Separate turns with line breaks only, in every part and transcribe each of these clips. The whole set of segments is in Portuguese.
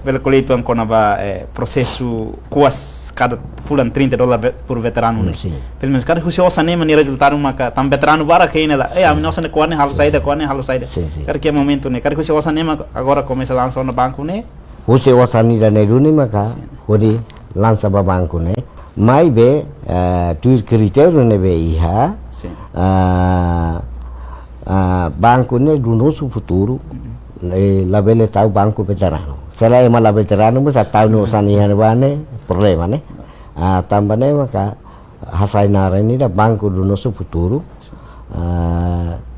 pelo colheito ancora va processo quase cada fulan $30 por veterano né. Pelo menos cada você osa nem maneira resultar uma tam veterano bara que ainda a nossa ne quane halu saída cada que momento né cada você osa nem agora começa a lançar no banco né
você osa ni da ne runi maka hori lança ba banco né mai be tuir critério ne be iha banco ne do nosso futuro la bele tahu banco veterano selain malah veterano mas tahu no sanihan bane problema né tambah ne maka hasainara ini da banco do nosso futuro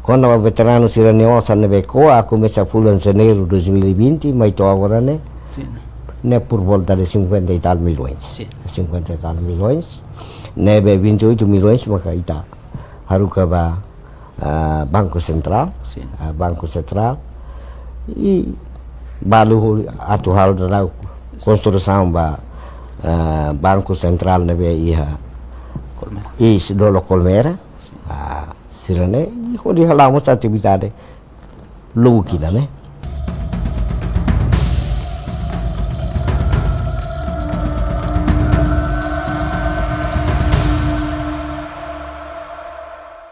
quando o veterano si renova ne be ko aku mesa fulan janeiro 2020 mai to agora né né por volta de 50 e tal milhões 50 e tal milhões né be 28 milhões maka ita haruka ba Banco Central e balu atual da construção ba Banco Central na be iha is dolo Colmera sirane ko di halamos atividade lugina né